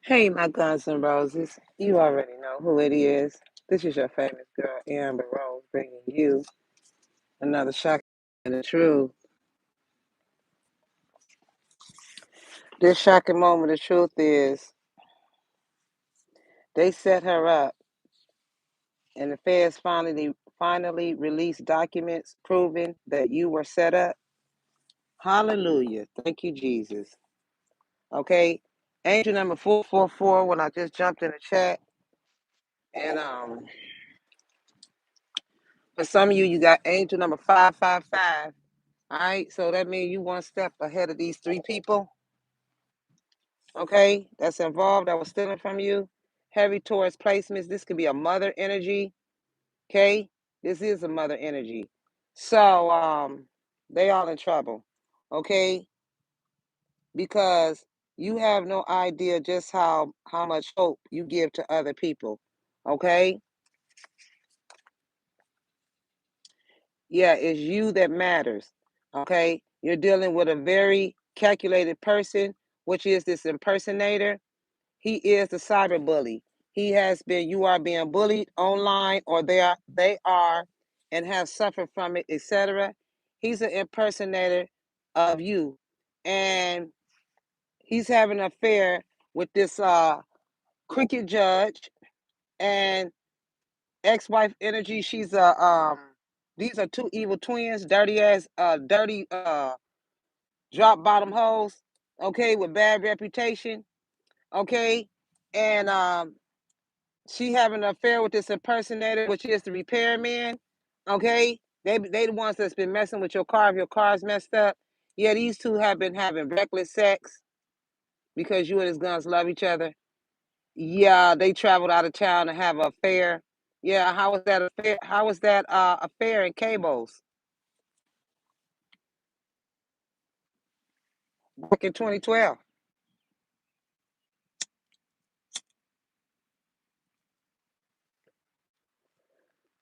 Hey, my guns and roses. You already know who it is. This is your famous girl, Amber Rose, bringing you another shock and the truth. This shocking moment of truth is they set her up, and the feds finally released documents proving that you were set up. Hallelujah! Thank you, Jesus. Okay, angel number 444. When I just jumped in the chat, and for some of you, you got angel number 555. All right, so that means you one step ahead of these three people, okay, that's involved that was stealing from you. Heavy towards placements. This could be a mother energy, okay? This is a mother energy. So they all in trouble, okay? Because you have no idea just how much hope you give to other people, okay? Yeah, it's you that matters, okay? You're dealing with a very calculated person, which is this impersonator. He is the cyber bully. He has been, you are being bullied online, or they are and have suffered from it, etc. He's an impersonator of you. And he's having an affair with this cricket judge and ex-wife energy. She's a these are two evil twins, dirty ass, dirty drop bottom hoes, okay, with bad reputation, okay? And she having an affair with this impersonator, which is the repairman. Okay, they the ones that's been messing with your car if your car's messed up. Yeah, these two have been having reckless sex because you and his guns love each other. Yeah, they traveled out of town to have an affair. Yeah, how was that affair? How was that affair in Cables back in 2012?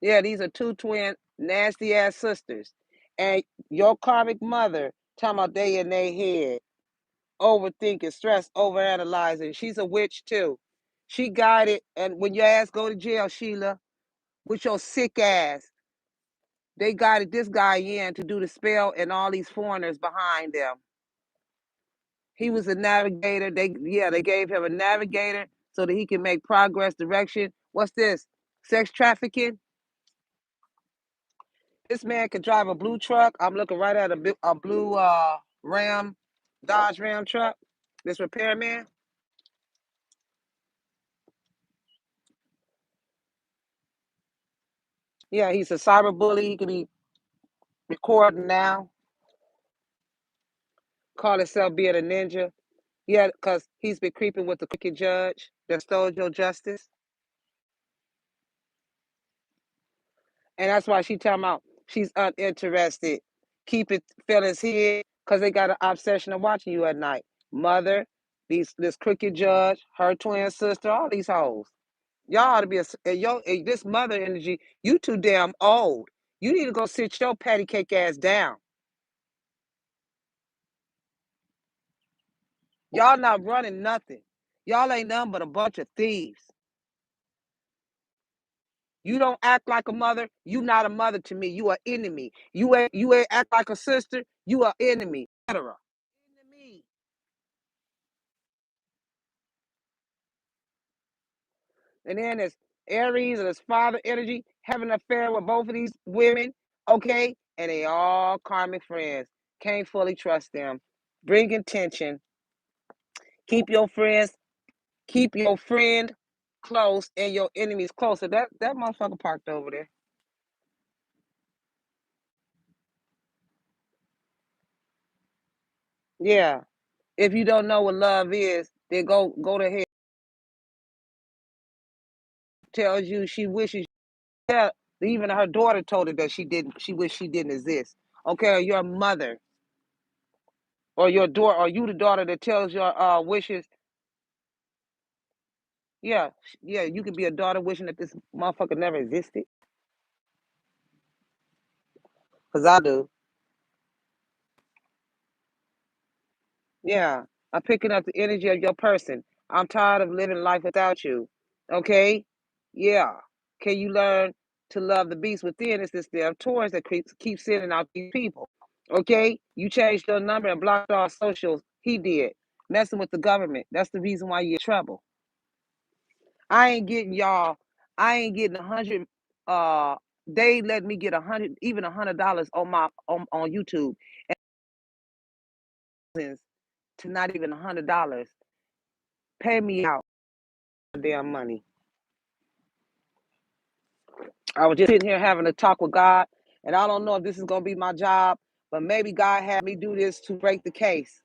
Yeah, these are two twin nasty ass sisters, and your karmic mother talking about they in their head, overthinking, stress, overanalyzing. She's a witch too. She guided, and when your ass go to jail, Sheila, with your sick ass, they guided this guy in to do the spell and all these foreigners behind them. He was a navigator. They gave him a navigator so that he can make progress, direction. What's this? Sex trafficking? This man could drive a blue truck. I'm looking right at a blue Ram, Dodge Ram truck. This repairman. Yeah, he's a cyber bully. He could be recording now. Call himself being a ninja. Yeah, because he's been creeping with the crooked judge that stole your justice. And that's why she talking about she's uninterested. Keep it feelings here because they got an obsession of watching you at night. Mother, this crooked judge, her twin sister, all these hoes. Y'all ought to be this mother energy. You too damn old. You need to go sit your patty cake ass down. Y'all not running nothing. Y'all ain't nothing but a bunch of thieves. You don't act like a mother. You not a mother to me. You are enemy. You ain't act like a sister. You are enemy. Etc. Enemy. And then there's Aries and his father energy having an affair with both of these women. Okay, and they all karmic friends. Can't fully trust them. Bringing tension. Keep your friends. Keep your friend close and your enemies closer. That motherfucker parked over there. Yeah. If you don't know what love is, then go to hell. Tells you she wishes. Yeah, even her daughter told her that she didn't. She wished she didn't exist. Okay, or your mother, or your daughter, or you the daughter that tells your wishes. Yeah, yeah, you could be a daughter wishing that this motherfucker never existed. Cause I do. Yeah, I'm picking up the energy of your person. I'm tired of living life without you. Okay? Yeah. Can you learn to love the beast within? It's this damn Taurus that keep sending out these people. Okay? You changed your number and blocked all socials. He did. Messing with the government. That's the reason why you're in trouble. I ain't getting y'all. I ain't getting 100. They let me get 100, even $100 on my on YouTube, and to not even $100. Pay me out damn money. I was just sitting here having a talk with God, and I don't know if this is gonna be my job, but maybe God had me do this to break the case.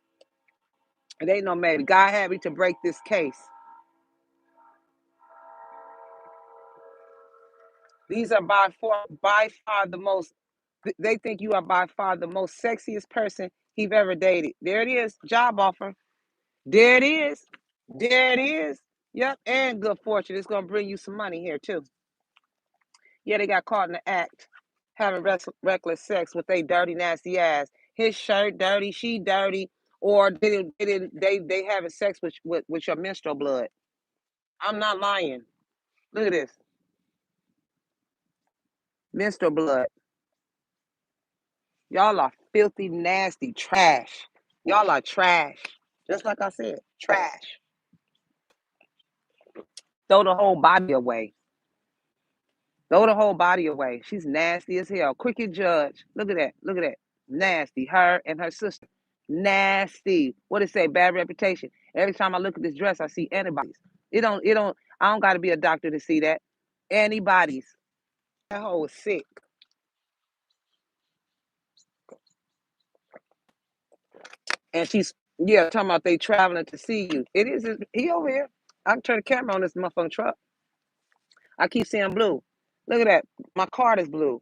It ain't no maybe. God had me to break this case. These are by far the most. They think you are by far the most sexiest person he've ever dated. There it is, job offer. There it is. There it is. Yep, and good fortune. It's gonna bring you some money here too. Yeah, they got caught in the act, having reckless sex with a dirty, nasty ass. His shirt dirty, she dirty, or they having sex with your menstrual blood. I'm not lying. Look at this. Menstrual blood. Y'all are filthy, nasty, trash. Y'all are trash. Just like I said, trash. Throw the whole body away. Throw the whole body away. She's nasty as hell. Cricket Judge. Look at that. Look at that. Nasty. Her and her sister. Nasty. What it say? Bad reputation. Every time I look at this dress, I see antibodies. I don't gotta be a doctor to see that. Antibodies. That hoe is sick. And she's yeah, talking about they traveling to see you. It is he over here. I can turn the camera on this motherfucking truck. I keep seeing blue. Look at that. My card is blue.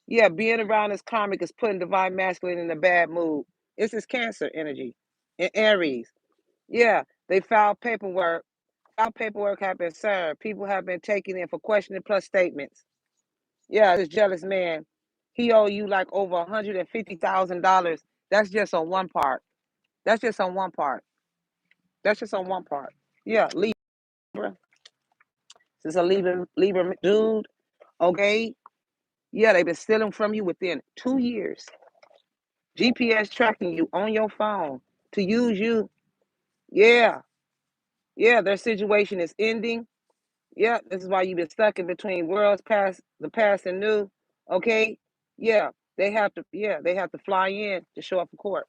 Yeah, being around this karmic is putting divine masculine in a bad mood. It's his Cancer energy in Aries. Yeah, they filed paperwork. Filed paperwork have been served. People have been taken in for questioning plus statements. Yeah, this jealous man, he owe you like over $150,000. That's just on one part. That's just on one part. That's just on one part. Yeah, Libra. This is a Libra dude. Okay. Yeah, they've been stealing from you within 2 years. GPS tracking you on your phone to use you. Yeah. Yeah, their situation is ending. Yeah, this is why you've been stuck in between worlds, past the past and new. Okay. Yeah. They have to fly in to show up for court.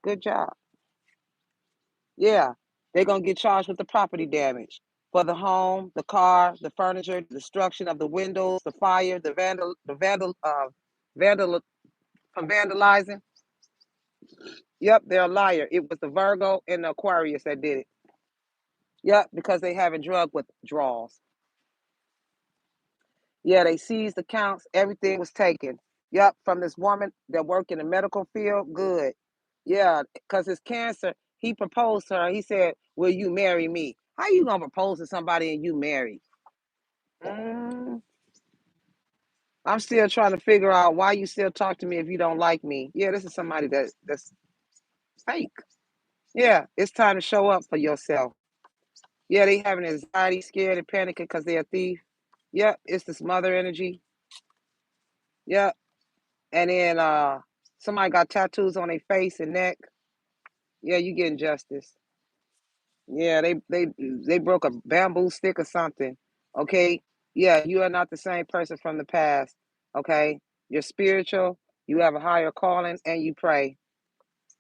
Good job. Yeah. They're gonna get charged with the property damage for the home, the car, the furniture, the destruction of the windows, the fire, vandal from vandalizing. Yep, they're a liar. It was the Virgo and the Aquarius that did it. Yep, because they having drug withdrawals. Yeah, they seized accounts. Everything was taken. Yep, from this woman that worked in the medical field. Good. Yeah, because it's Cancer. He proposed to her. He said, "Will you marry me?" How you gonna propose to somebody and you married? Mm, I'm still trying to figure out why you still talk to me if you don't like me. Yeah, this is somebody that's fake. Yeah, it's time to show up for yourself. Yeah, they having anxiety, scared, and panicking because they're a thief. Yep, it's this mother energy. Yep. And then somebody got tattoos on their face and neck. Yeah, you getting justice. Yeah, they broke a bamboo stick or something. Okay. Yeah, you are not the same person from the past. Okay. You're spiritual, you have a higher calling, and you pray.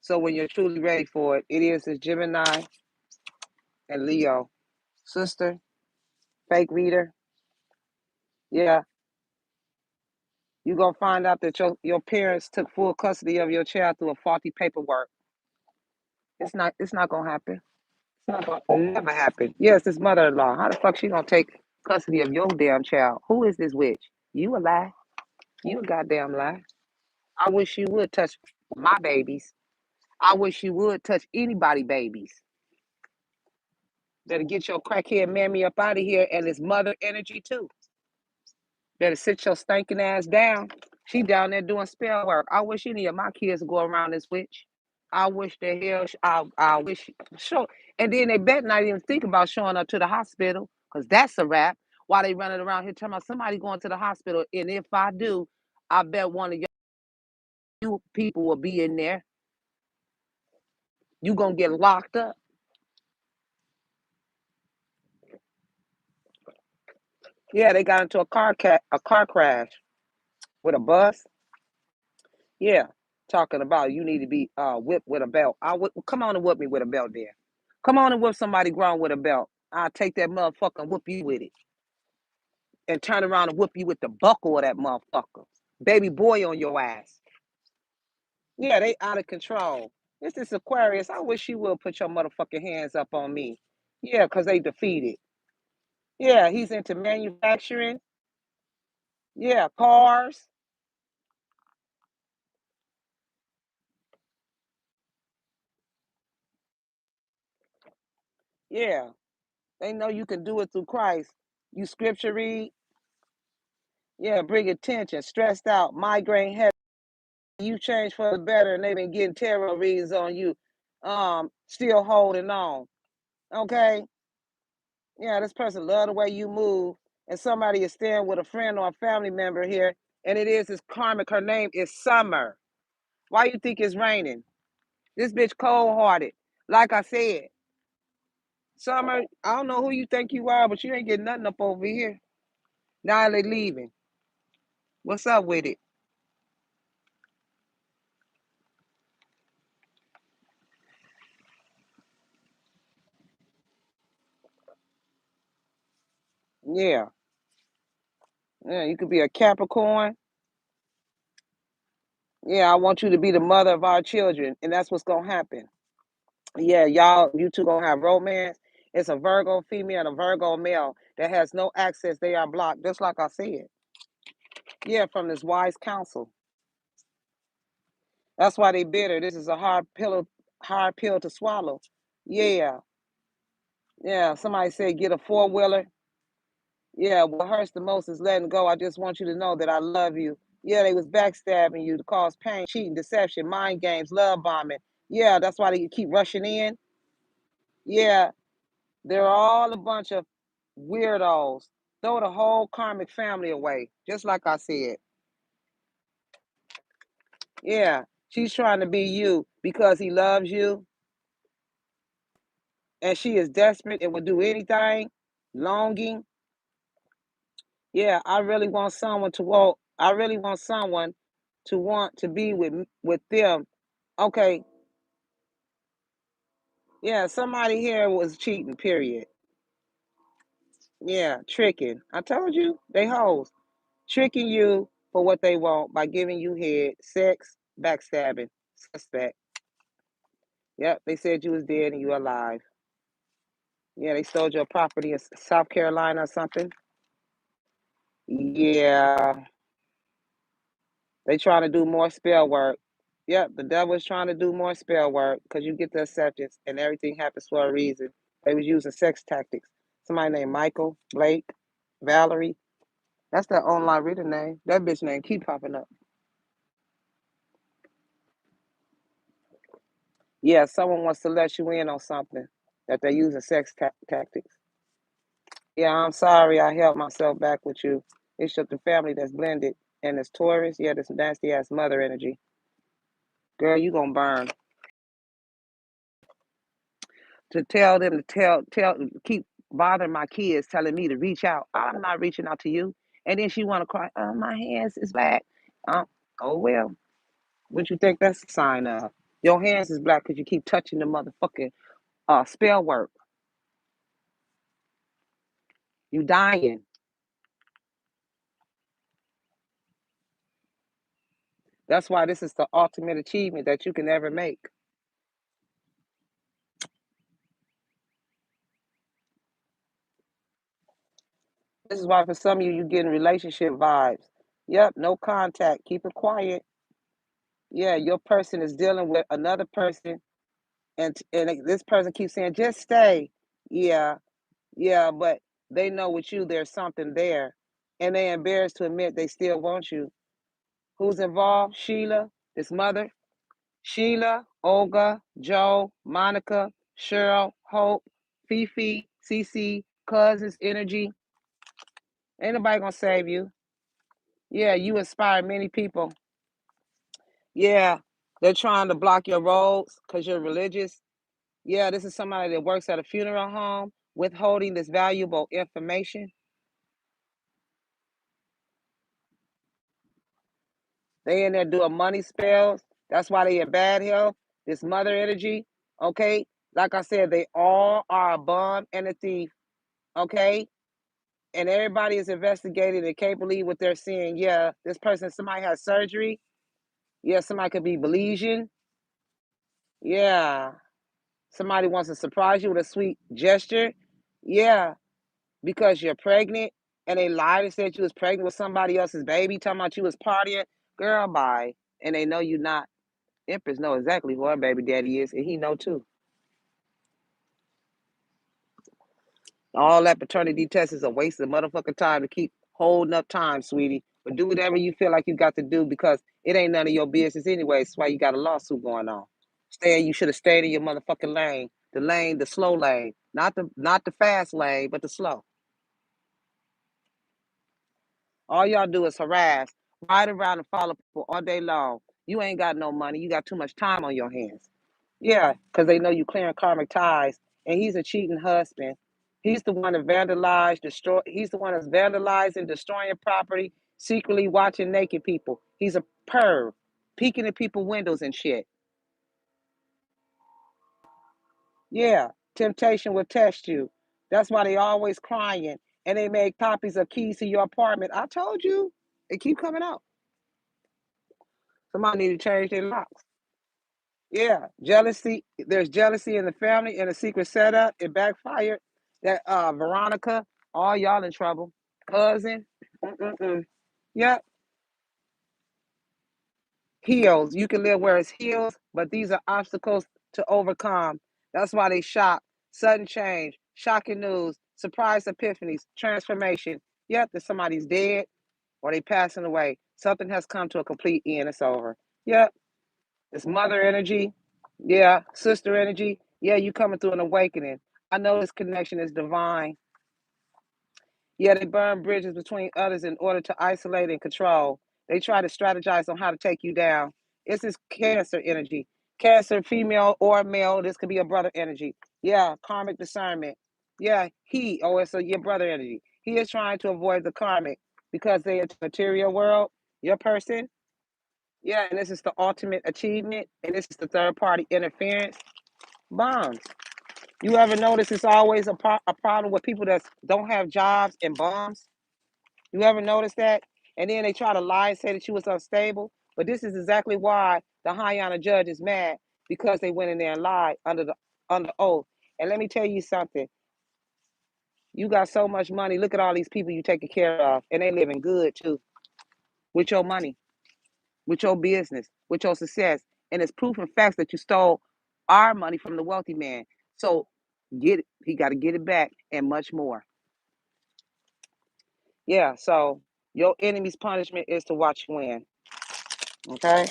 So when you're truly ready for it, it is this Gemini and Leo. Sister, fake reader. Yeah, you're gonna find out that your parents took full custody of your child through a faulty paperwork. It's not gonna happen. It's not gonna never happen. Yes, it's mother-in-law. How the fuck she gonna take custody of your damn child? Who is this witch? You a lie. You a goddamn lie. I wish you would touch my babies. I wish you would touch anybody babies. Better get your crackhead mammy up out of here and his mother energy too. Better sit your stinking ass down. She down there doing spell work. I wish any of my kids would go around this witch. I wish the hell, I wish, sure. And then they bet not even think about showing up to the hospital, because that's a wrap. While they running around here talking about somebody going to the hospital. And if I do, I bet one of you people will be in there. You gonna get locked up. Yeah, they got into a car crash with a bus. Yeah, talking about you need to be whipped with a belt. Come on and whip me with a belt there. Come on and whip somebody grown with a belt. I'll take that motherfucker and whip you with it. And turn around and whip you with the buckle of that motherfucker. Baby boy on your ass. Yeah, they out of control. This is Aquarius. I wish you would put your motherfucking hands up on me. Yeah, because they defeated. Yeah, he's into manufacturing. Yeah, cars. Yeah, they know you can do it through Christ. You scripture read. Yeah, bring attention. Stressed out, migraine head. You change for the better, and they've been getting tarot readings on you. Still holding on. Okay. Yeah, this person love the way you move, and somebody is staying with a friend or a family member here, and it's karmic. Her name is Summer. Why you think it's raining? This bitch cold hearted. Like I said, Summer. I don't know who you think you are, but you ain't getting nothing up over here. Now they leaving. What's up with it? Yeah, yeah. You could be a Capricorn. Yeah, I want you to be the mother of our children, and that's what's gonna happen. Yeah, you two gonna have romance. It's a Virgo female and a Virgo male that has no access. They are blocked, just like I said. Yeah, from this wise counsel. That's why they bitter. This is a hard pill to swallow. Yeah, yeah. Somebody said get a four-wheeler. Yeah, what hurts the most is letting go. I just want you to know that I love you. Yeah, they was backstabbing you to cause pain, cheating, deception, mind games, love bombing. Yeah, that's why they keep rushing in. Yeah, they're all a bunch of weirdos. Throw the whole karmic family away, just like I said. Yeah, she's trying to be you because he loves you, and she is desperate and will do anything, longing. Yeah, I really want someone to walk. I really want someone to want to be with them. Okay, yeah, somebody here was cheating. Period. Yeah, tricking. I told you they hoes. Tricking you for what they want by giving you head, sex, backstabbing, suspect. Yep, they said you was dead and you alive. Yeah, they stole your property in South Carolina or something. Yeah, they trying to do more spell work. Yep, the devil is trying to do more spell work because you get the acceptance and everything happens for a reason. They was using sex tactics. Somebody named Michael, Blake, Valerie. That's their online reader name. That bitch name keep popping up. Yeah, someone wants to let you in on something that they're using tactics. Yeah, I'm sorry I held myself back with you. It's just the family that's blended and it's Taurus. Yeah, this nasty ass mother energy. Girl, you gonna burn. To tell them to keep bothering my kids, telling me to reach out. I'm not reaching out to you. And then she wanna cry, oh, my hands is black. Oh well. What you think that's a sign of? Your hands is black because you keep touching the motherfucking spell work. You dying. That's why this is the ultimate achievement that you can ever make. This is why for some of you, you getting relationship vibes. Yep, no contact. Keep it quiet. Yeah, your person is dealing with another person, and this person keeps saying, just stay. Yeah, yeah, but they know with you there's something there, and they embarrassed to admit they still want you. Who's involved? Sheila, his mother. Sheila. Olga, Joe, Monica, Cheryl, Hope, Fifi, Cece, Cousins, Energy. Ain't nobody gonna save you. Yeah, you inspire many people. Yeah, they're trying to block your roads because you're religious. Yeah, this is somebody that works at a funeral home withholding this valuable information. They in there doing money spells. That's why they in bad health. This mother energy. Okay. Like I said, they all are a bum and a thief. Okay. And everybody is investigating and can't believe what they're seeing. Yeah, this person, somebody has surgery. Yeah, somebody could be Belizean. Yeah. Somebody wants to surprise you with a sweet gesture. Yeah, because you're pregnant and they lied and said you was pregnant with somebody else's baby, talking about you was partying. Girl, bye. And they know you not. Empress know exactly who her baby daddy is, and he know too. All that paternity test is a waste of motherfucking time to keep holding up time, sweetie. But do whatever you feel like you got to do because it ain't none of your business anyway. That's why you got a lawsuit going on. You should have stayed in your motherfucking lane, the slow lane, not the fast lane, but the slow. All y'all do is harass, ride around and follow people all day long. You ain't got no money. You got too much time on your hands. Yeah, because they know you clearing karmic ties, and he's a cheating husband. He's the one that vandalized, destroy. He's the one that's vandalizing, destroying property, secretly watching naked people. He's a perv, peeking at people's windows and shit. Yeah, temptation will test you. That's why they always crying, and they make copies of keys to your apartment. I told you, it keep coming out. Somebody need to change their locks. Yeah, jealousy. There's jealousy in the family and a secret setup. It backfired. That Veronica, all y'all in trouble. Cousin, mm-mm-mm. Yep. Heels. You can live where it's heels, but these are obstacles to overcome. That's why they shock. Sudden change, shocking news, surprise epiphanies, transformation. Yep, that somebody's dead or they passing away. Something has come to a complete end. It's over. Yep. It's mother energy. Yeah. Sister energy. Yeah, you coming through an awakening. I know this connection is divine. Yeah, they burn bridges between others in order to isolate and control. They try to strategize on how to take you down. It's this cancer energy. Cancer, female or male. This could be a brother energy. Yeah, karmic discernment. Yeah, it's your brother energy. He is trying to avoid the karmic because they are the material world. Your person. Yeah, and this is the ultimate achievement, and this is the third party interference. Bombs. You ever notice it's always a problem with people that don't have jobs and bombs? You ever notice that? And then they try to lie and say that you was unstable. But this is exactly why the high honor judge is mad because they went in there and lied under oath. And let me tell you something. You got so much money. Look at all these people you taking care of, and they living good too with your money, with your business, with your success. And it's proof and facts that you stole our money from the wealthy man. So get it. He got to get it back and much more. Yeah. So your enemy's punishment is to watch you win. Okay.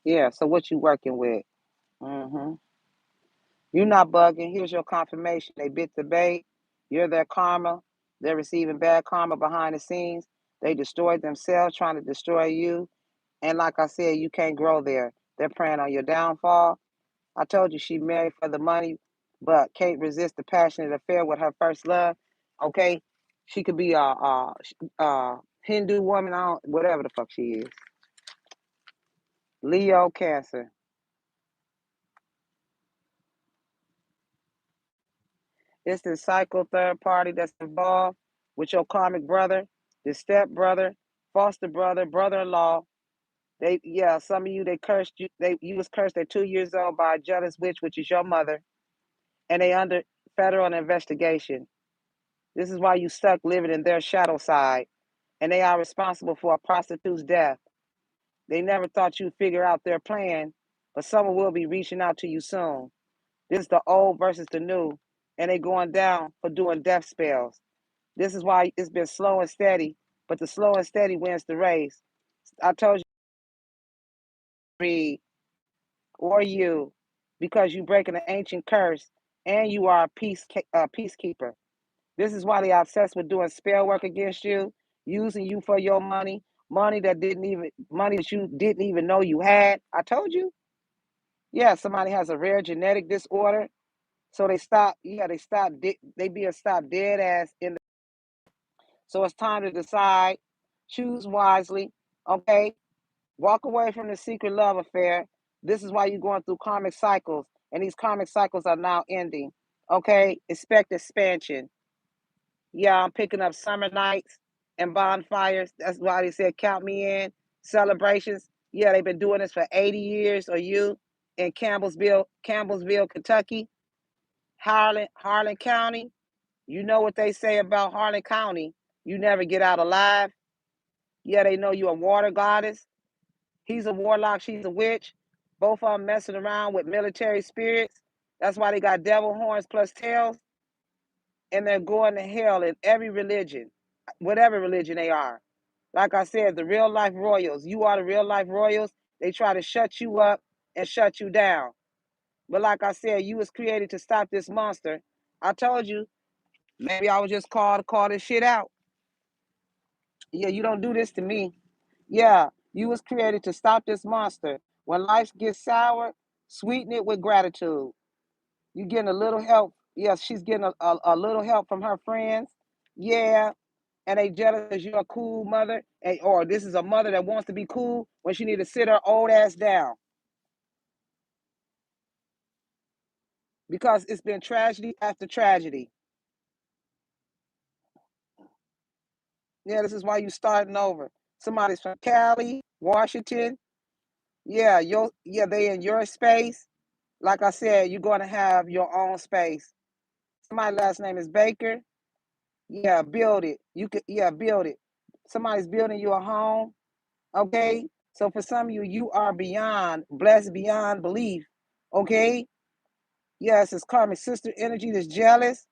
Yeah. So what you working with? Mm-hmm. You're not bugging. Here's your confirmation. They bit the bait. You're their karma. They're receiving bad karma behind the scenes. They destroyed themselves trying to destroy you. And like I said, you can't grow there. They're preying on your downfall. I told you she married for the money, but can't resist the passionate affair with her first love. Okay, she could be a Hindu woman, whatever the fuck she is. Leo, Cancer. It's the cycle third party that's involved with your karmic brother, the step brother, foster brother, brother-in-law. Some of you they cursed you. You was cursed at 2 years old by a jealous witch, which is your mother, and they under federal investigation. This is why you stuck living in their shadow side, and they are responsible for a prostitute's death. They never thought you'd figure out their plan, but someone will be reaching out to you soon. This is the old versus the new, and they going down for doing death spells. This is why it's been slow and steady. but the slow and steady wins the race. I told you, read, or you, because you breaking an ancient curse, and you are a peacekeeper. This is why they are obsessed with doing spell work against you, using you for your money, money that you didn't even know you had. I told you. Yeah, somebody has a rare genetic disorder, so they stop. Yeah, they being stopped dead ass in the. So it's time to decide, choose wisely. Okay, walk away from the secret love affair. This is why you're going through karmic cycles, and these karmic cycles are now ending. Okay, expect expansion. Yeah, I'm picking up summer nights and bonfires. That's why they said count me in. Celebrations. Yeah, they've been doing this for 80 years, or you in Campbellsville, Kentucky, Harlan County. You know what they say about Harlan County. You never get out alive. Yeah, they know you're a water goddess. He's a warlock, she's a witch. Both of them messing around with military spirits. That's why they got devil horns plus tails, and they're going to hell in every religion, whatever religion they are. Like I said, the real life royals, you are the real life royals. They try to shut you up and shut you down. But like I said, you was created to stop this monster. I told you, maybe I was just called to call this shit out. Yeah, you don't do this to me. Yeah, you was created to stop this monster. When life gets sour, sweeten it with gratitude. You getting a little help. Yes, she's getting a little help from her friends. Yeah, and they jealous because you're a cool mother, or this is a mother that wants to be cool when she need to sit her old ass down because it's been tragedy after tragedy. Yeah, this is why you starting over. Somebody's from Cali, Washington. Yeah, they in your space. Like I said, you're going to have your own space. Somebody's last name is Baker. Yeah, build it. Build it. Somebody's building you a home. Okay. So for some of you, you are beyond blessed beyond belief. Okay. Yes, it's karmic sister energy that's jealous.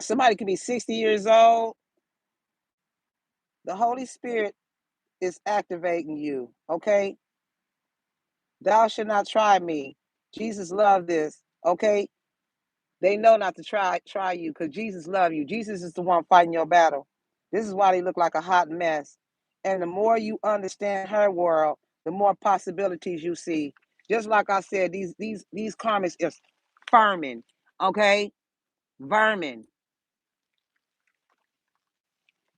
Somebody could be 60 years old. The Holy Spirit is activating you. Okay. Thou shalt not try me. Jesus loved this. Okay. They know not to try you because Jesus loves you. Jesus is the one fighting your battle. This is why they look like a hot mess. And the more you understand her world, the more possibilities you see. Just like I said, these karmics is vermin, okay? Vermin.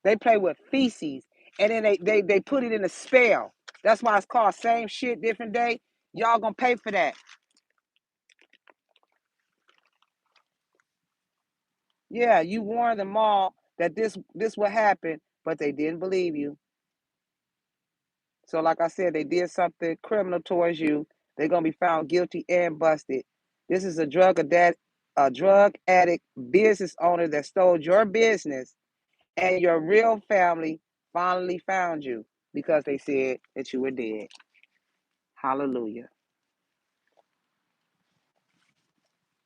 They play with feces, and then they put it in a spell. That's why it's called same shit, different day. Y'all gonna pay for that. Yeah, you warned them all that this would happen, but they didn't believe you. So, like I said, they did something criminal towards you. They're gonna be found guilty and busted. This is a drug addict business owner that stole your business, and your real family finally found you because they said that you were dead. Hallelujah.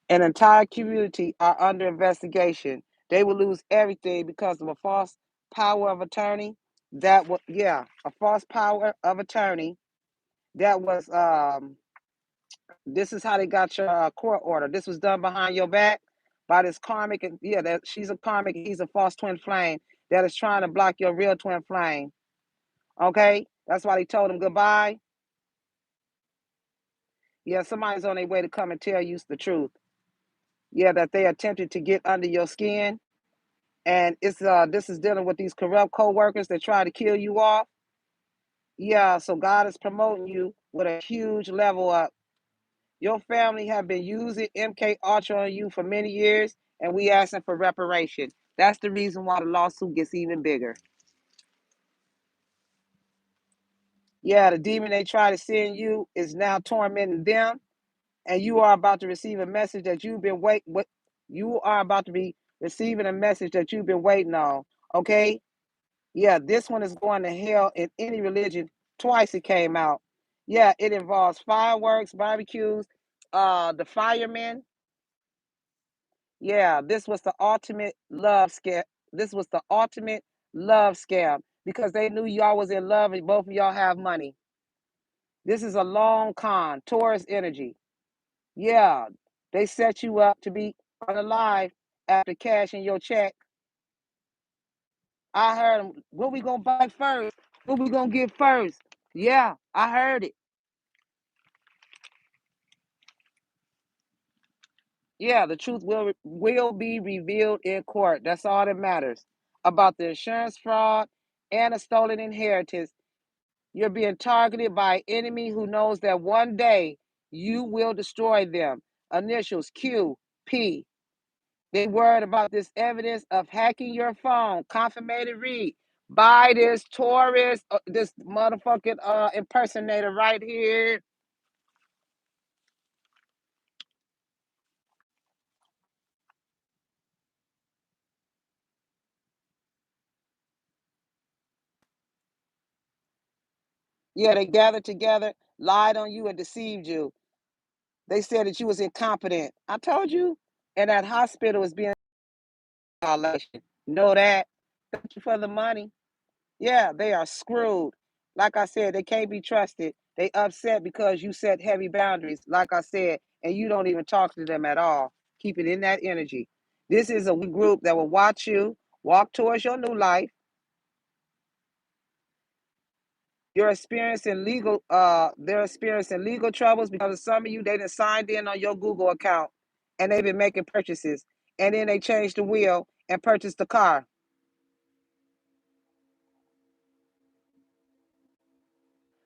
An entire community are under investigation. They will lose everything because of a false power of attorney. A false power of attorney that was this is how they got your court order. This was done behind your back by this karmic, and yeah, that she's a karmic. He's a false twin flame that is trying to block your real twin flame. Okay, that's why they told him goodbye. Yeah, somebody's on their way to come and tell you the truth. Yeah, that they attempted to get under your skin, and it's this is dealing with these corrupt co-workers that try to kill you off. Yeah, so God is promoting you with a huge level up. Your family have been using MK Ultra on you for many years, and we asking for reparation. That's the reason why the lawsuit gets even bigger. Yeah, the demon they try to send you is now tormenting them, and you are about to receive a message that you've been waiting. You are about to be receiving a message that you've been waiting on. Okay, yeah, this one is going to hell in any religion. Twice it came out. Yeah, it involves fireworks, barbecues, the firemen. Yeah, this was the ultimate love scam. This was the ultimate love scam. because they knew y'all was in love and both of y'all have money. This is a long con, Taurus energy. Yeah, they set you up to be unalive after cashing your check. I heard them. What we gonna buy first? What we gonna get first? Yeah, I heard it. Yeah, the truth will be revealed in court. That's all that matters. About the insurance fraud and a stolen inheritance, you're being targeted by an enemy who knows that one day you will destroy them. Initials Q, P. They worried about this evidence of hacking your phone. Confirmated read by this tourist, this motherfucking impersonator right here. Yeah, they gathered together, lied on you, and deceived you. They said that you was incompetent. I told you. And that hospital was being violation. Know that. Thank you for the money. Yeah, they are screwed. Like I said, they can't be trusted. They upset because you set heavy boundaries, like I said, and you don't even talk to them at all. Keep it in that energy. This is a group that will watch you walk towards your new life. They're experiencing legal troubles because of some of you, they done signed in on your Google account and they've been making purchases. And then they changed the wheel and purchased the car.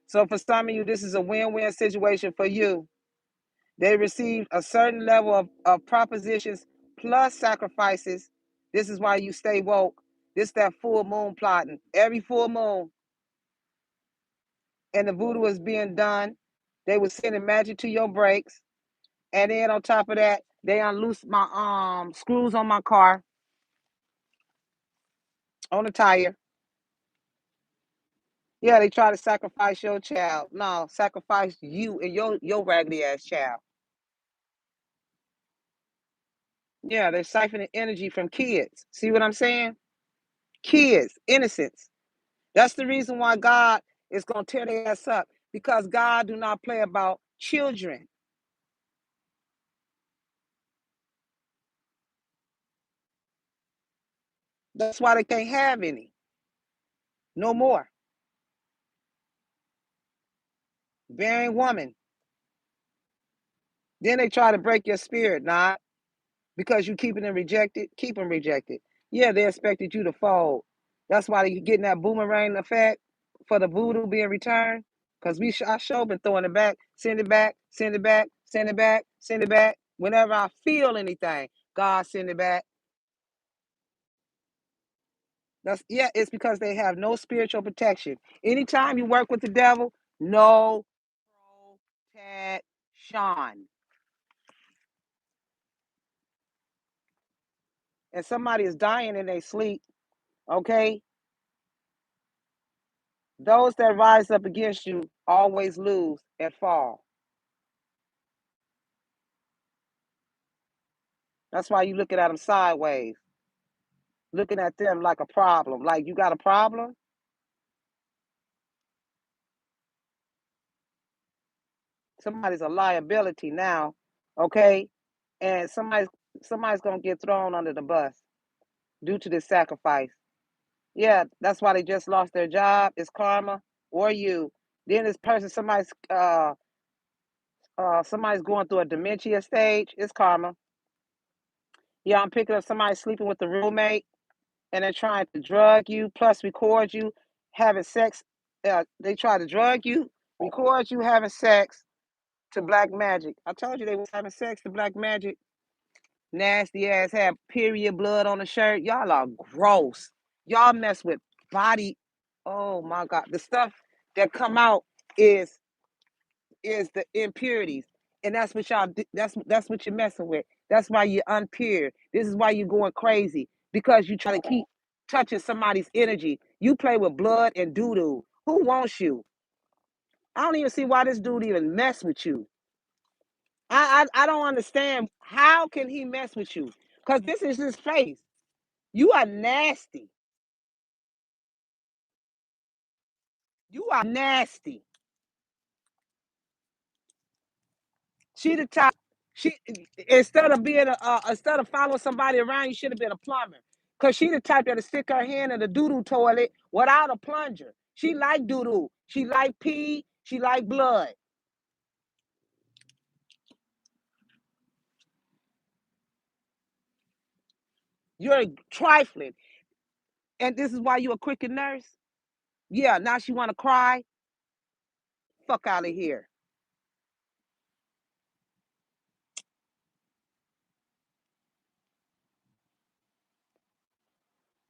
So for some of you, this is a win-win situation for you. They received a certain level of propositions plus sacrifices. This is why you stay woke. This that full moon plotting. Every full moon, and the voodoo is being done. They were sending magic to your brakes. And then on top of that, they unloosed my screws on my car, on the tire. Yeah, they try to sacrifice your child. No, sacrifice you and your raggedy ass child. Yeah, they're siphoning energy from kids. See what I'm saying? Kids, innocence. That's the reason why God is gonna tear their ass up, because God do not play about children. That's why they can't have any no more. Bearing woman. Then they try to break your spirit, not because you keeping them rejected. Keep them rejected. Yeah, they expected you to fold. That's why they getting that boomerang effect for the voodoo being returned. Because I sure been throwing it back, send it back, send it back, send it back, send it back. Whenever I feel anything, God send it back. That's yeah, it's because they have no spiritual protection. Anytime you work with the devil, no protection. And somebody is dying in their sleep, okay? Those that rise up against you always lose and fall. That's why you looking at them sideways, looking at them like a problem. Like you got a problem? Somebody's a liability now, okay? And somebody's gonna get thrown under the bus due to this sacrifice. Yeah, that's why they just lost their job. It's karma or you. Then this person, somebody's going through a dementia stage. It's karma. Yeah, I'm picking up somebody sleeping with the roommate, and they're trying to drug you, plus record you having sex. They try to drug you, record you having sex to black magic. I told you they was having sex to black magic. Nasty ass, have period blood on the shirt. Y'all are gross. Y'all mess with body. Oh my God, the stuff that come out is is the impurities, and that's what y'all. That's what you're messing with. That's why you're unpure. This is why you're going crazy, because you try to keep touching somebody's energy. You play with blood and doo doo. Who wants you? I don't even see why this dude even mess with you. I don't understand how can he mess with you, because this is his face. You are nasty. You are nasty. She the type. She instead of following somebody around, you should have been a plumber. Cause she the type that'll stick her hand in the doo-doo toilet without a plunger. She like doo-doo. She like pee. She like blood. You're trifling. And this is why you a cricket nurse? Yeah, now she wanna cry? Fuck out of here.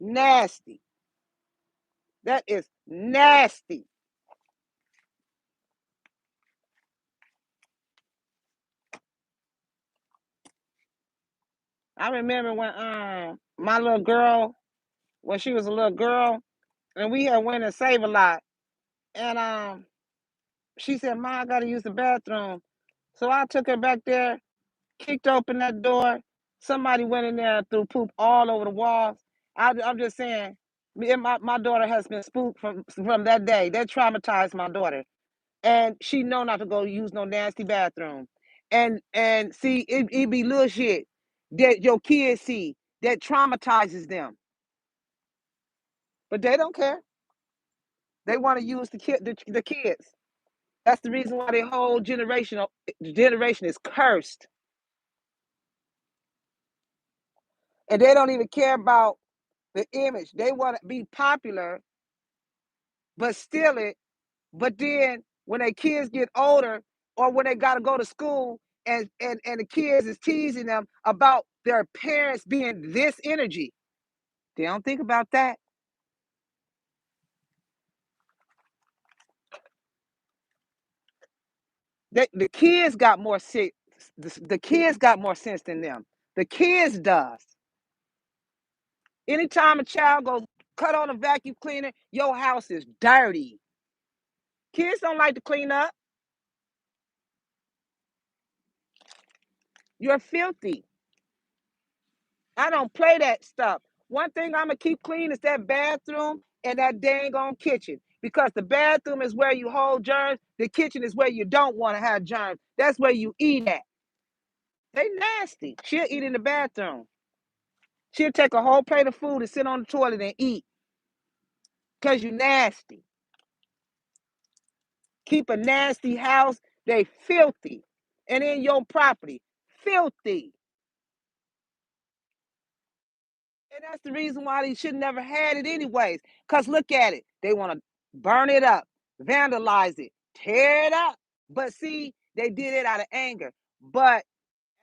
Nasty. That is nasty. I remember when my little girl, when she was a little girl, and we had went and Save a Lot. And she said, "Ma, I gotta use the bathroom." So I took her back there, kicked open that door. Somebody went in there and threw poop all over the walls. I'm just saying, me and my daughter has been spooked from that day. That traumatized my daughter. And she know not to go use no nasty bathroom. And see, it be little shit that your kids see that traumatizes them. But they don't care. They want to use the kids. That's the reason why the whole generation is cursed. And they don't even care about the image. They want to be popular, but steal it. But then when their kids get older, or when they gotta go to school, and the kids is teasing them about their parents being this energy, they don't think about that. The kids got more sick. The kids got more sense than them. The kids does. Anytime a child goes cut on a vacuum cleaner, your house is dirty. Kids don't like to clean up. You're filthy. I don't play that stuff. One thing I'm gonna keep clean is that bathroom and that dang on kitchen. Because the bathroom is where you hold germs, the kitchen is where you don't want to have germs. That's where you eat at. They nasty. She'll eat in the bathroom. She'll take a whole plate of food and sit on the toilet and eat. Because you nasty. Keep a nasty house, they filthy. And in your property, filthy. And that's the reason why they should never had it anyways. Because look at it. They want to burn it up, vandalize it, tear it up. But see, they did it out of anger. But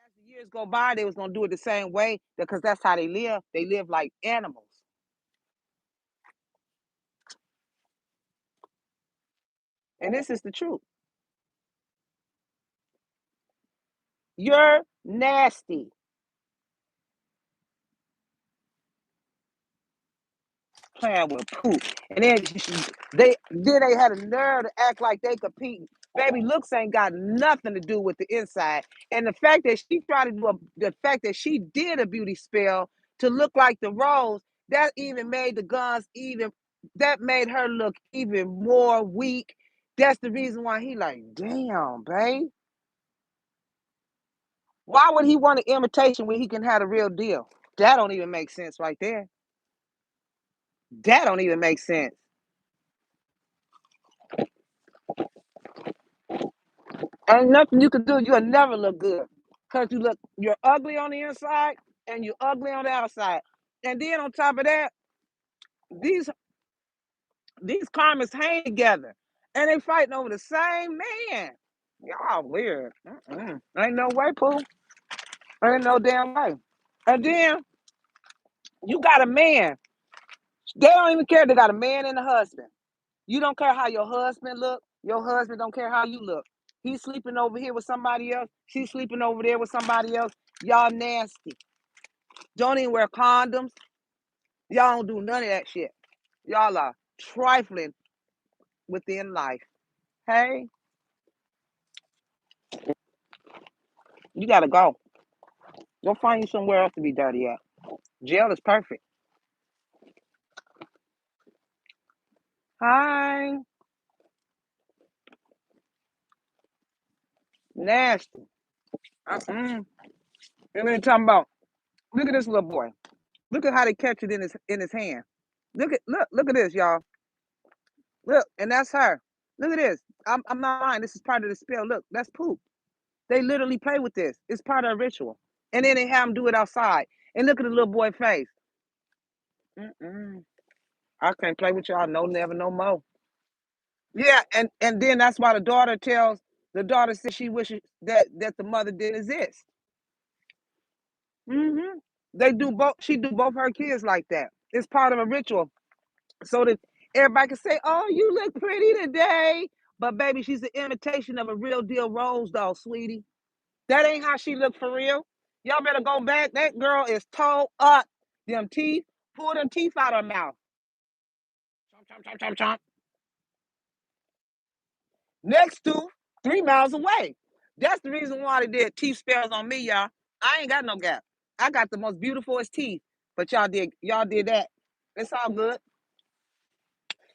as the years go by, they was going to do it the same way because that's how they live. They live like animals. And this is the truth. You're nasty. Playing with poop. And then they had a nerve to act like they competing. Baby, looks ain't got nothing to do with the inside. And the fact that she did a beauty spell to look like the rose, that even made the guns even that made her look even more weak. That's the reason why he like, damn, babe. Why would he want an imitation when he can have the real deal? That don't even make sense right there. That don't even make sense. Ain't nothing you can do. You'll never look good because you're ugly on the inside and you're ugly on the outside. And then on top of that, these these karmas hang together and they fighting over the same man. Y'all weird. Ain't no way, Pooh. Ain't no damn way. And then you got a man. They don't even care. They got a man and a husband. You don't care how your husband look. Your husband don't care how you look. He's sleeping over here with somebody else. She's sleeping over there with somebody else. Y'all nasty. Don't even wear condoms. Y'all don't do none of that shit. Y'all are trifling within life. Hey, you gotta go. Go find you somewhere else to be dirty at. Jail is perfect. Hi. Nasty. And then talking about, look at this little boy. Look at how they catch it in his hand. Look at this, y'all. Look, and that's her. Look at this. I'm not lying. This is part of the spell. Look, that's poop. They literally play with this. It's part of a ritual. And then they have them do it outside. And look at the little boy's face. Mm-mm. I can't play with y'all. No, never, no more. Yeah, and then that's why the daughter says she wishes that the mother didn't exist. hmm They do both. She do both her kids like that. It's part of a ritual, so that everybody can say, "Oh, you look pretty today." But baby, she's an imitation of a real deal rose doll, sweetie. That ain't how she look for real. Y'all better go back. That girl is toe up. Them teeth, pull them teeth out of her mouth. Chomp, chomp, chomp, chomp, chomp. Next to 3 miles away. That's the reason why they did teeth spells on me, y'all. I ain't got no gap. I got the most beautifulest teeth, but y'all did that. It's all good.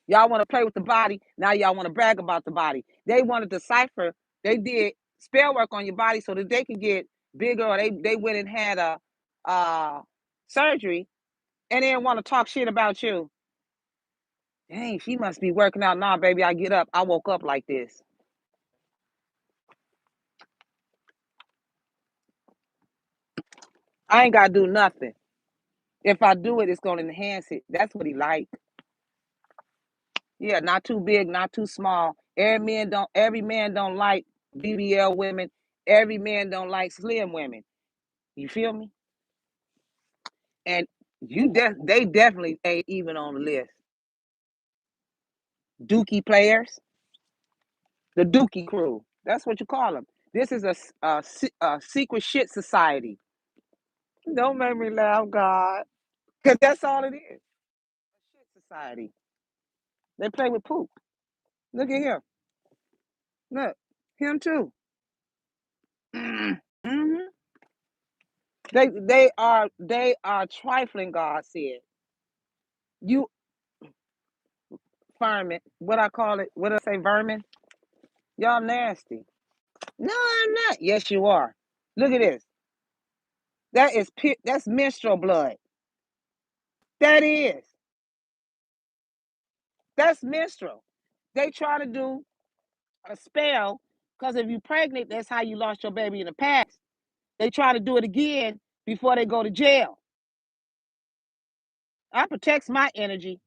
Y'all want to play with the body. Now y'all want to brag about the body. They wanted to decipher. They did spell work on your body so that they could get bigger, or they went and had a surgery and then want to talk shit about you. Dang, she must be working out. Nah, baby, I get up. I woke up like this. I ain't gotta do nothing. If I do it, it's gonna enhance it. That's what he like. Yeah, not too big, not too small. Every man don't like BBL women. Every man don't like slim women. You feel me? And they definitely ain't even on the list. Dookie players, the Dookie crew. That's what you call them. This is a secret shit society. Don't make me laugh, God, because that's all it is. A shit society. They play with poop. Look at him. Look, him too. hmm they are trifling. God said, "You vermin." What I call it? What I say, vermin? Y'all nasty. No, I'm not. Yes, you are. Look at this. That's menstrual blood. That is. That's menstrual. They try to do a spell because if you're pregnant, that's how you lost your baby in the past. They try to do it again before they go to jail. I protects my energy.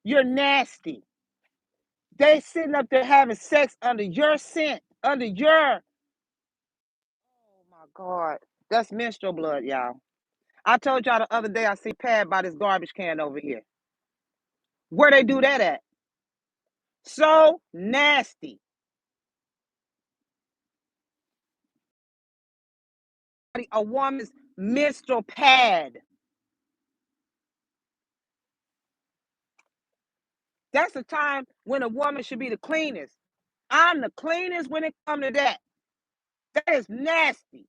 You're nasty. They sitting up there having sex under your scent, under your. Oh my God, that's menstrual blood, y'all. I told y'all the other day I see Pad by this garbage can over here. Where they do that at? So nasty. A woman's menstrual pad. That's the time when a woman should be the cleanest. I'm the cleanest when it comes to that. That is nasty.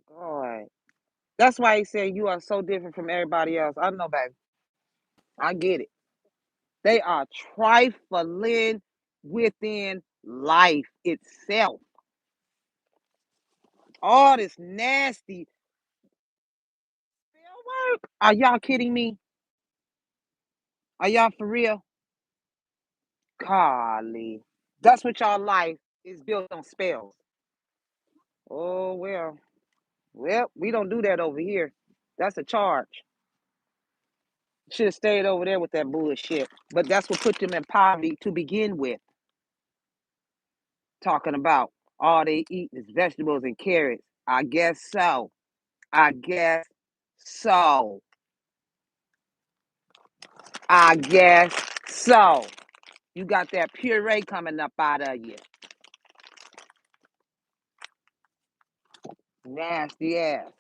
God. That's why he said you are so different from everybody else. I know, baby. I get it. They are trifling within life itself. All this nasty spell work. Are y'all kidding me? Are y'all for real? Golly. That's what y'all life is built on spells. Oh well. Well, we don't do that over here. That's a charge. Should have stayed over there with that bullshit. But that's what put them in poverty to begin with. Talking about all they eat is vegetables and carrots. I guess so. I guess so. I guess so. You got that puree coming up out of you. Nasty ass,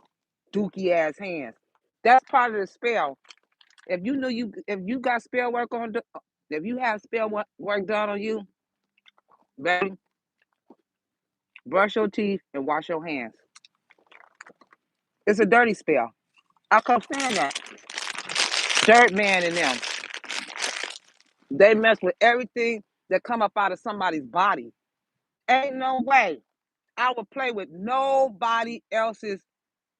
dookie ass hands. That's part of the spell. If you got spell work if you have spell work done on you, baby, brush your teeth and wash your hands. It's a dirty spell. I can't stand that. Dirt man and them. They mess with everything that come up out of somebody's body. Ain't no way I would play with nobody else's,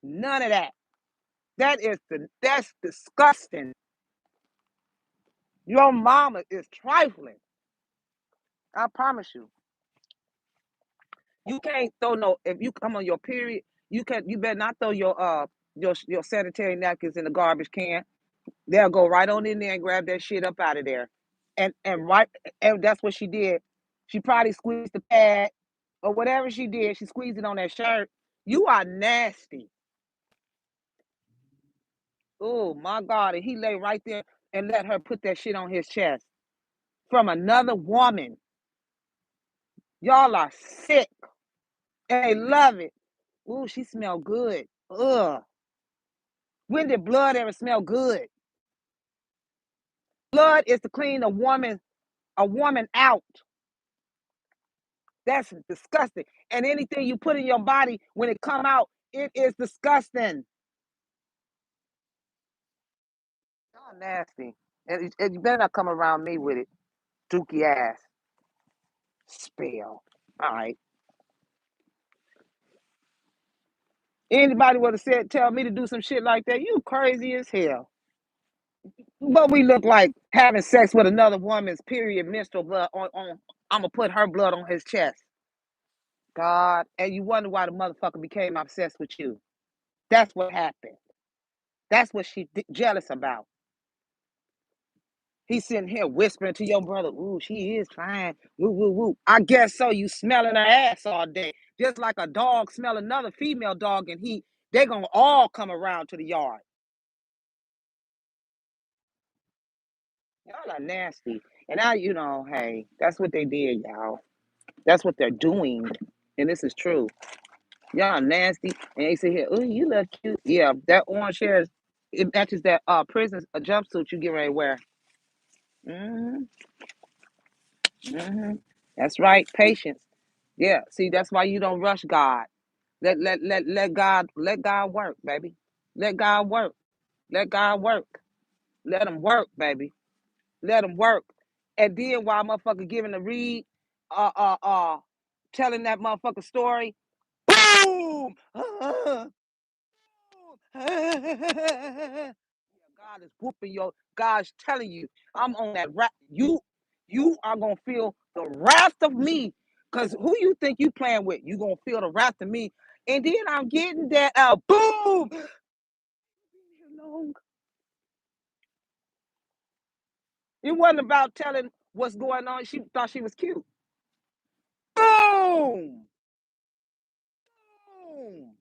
none of that. That's disgusting. Your mama is trifling. I promise you. You can't throw no if you come on your period, you better not throw your sanitary napkins in the garbage can. They'll go right on in there and grab that shit up out of there. And that's what she did. She probably squeezed the pad or whatever she did, she squeezed it on that shirt. You are nasty. Oh my God. And he lay right there and let her put that shit on his chest from another woman. Y'all are sick. And they love it. Ooh, she smell good. Ugh. When did blood ever smell good? Blood is to clean a woman out. That's disgusting. And anything you put in your body when it come out, it is disgusting. Y'all nasty. And you better not come around me with it. Dookie ass. Spell. All right. Anybody would have said, tell me to do some shit like that. You crazy as hell. But we look like having sex with another woman's period menstrual blood on I'm gonna put her blood on his chest. God. And you wonder why the motherfucker became obsessed with you. That's what happened. That's what she jealous about. He's sitting here whispering to your brother, ooh, she is fine. Woo, woo, woo. I guess so. You smelling her ass all day. Just like a dog smell another female dog and they gonna all come around to the yard. Y'all are nasty. And hey, that's what they did, y'all. That's what they're doing. And this is true. Y'all nasty. And they say here, ooh, you look cute. Yeah, that orange hair, it matches that prison jumpsuit you get ready to wear. Mm-hmm. Mm-hmm. That's right. Patience. Yeah. See, that's why you don't rush God. Let God work, baby. Let God work. Let God work. Let him work, baby. Let him work. And then while motherfucker giving the read, uh uh uh telling that motherfucker story, boom! God is whooping God's telling you, I'm on that rap. You are gonna feel the wrath of me. Cause who you think you playing with? You gonna feel the wrath of me. And then I'm getting that boom. It wasn't about telling what's going on. She thought she was cute. Boom! Boom!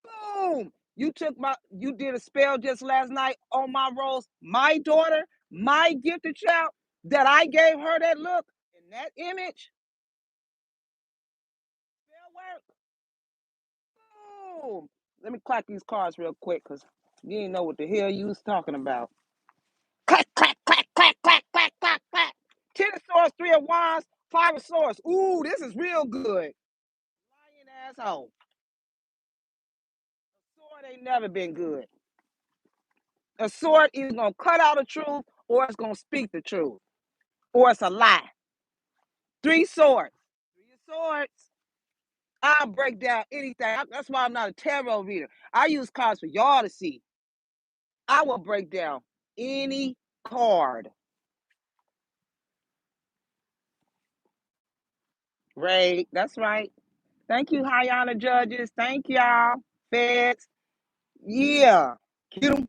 Boom! You did a spell just last night on my rose. My daughter, my gifted child, that I gave her that look and that image. Spell work. Boom! Let me clack these cards real quick because you didn't know what the hell you was talking about. Clack, clack, clack, clack, clack, clack, clack, clack. Ten of swords, three of wands, five of swords. Ooh, this is real good. Lying asshole. Sword ain't never been good. A sword either gonna cut out the truth or it's gonna speak the truth. Or it's a lie. Three swords. Three of swords. I'll break down anything. That's why I'm not a tarot reader. I use cards for y'all to see. I will break down any card. Right. That's right. Thank you, High Honor judges. Thank y'all. Feds. Yeah. Get them.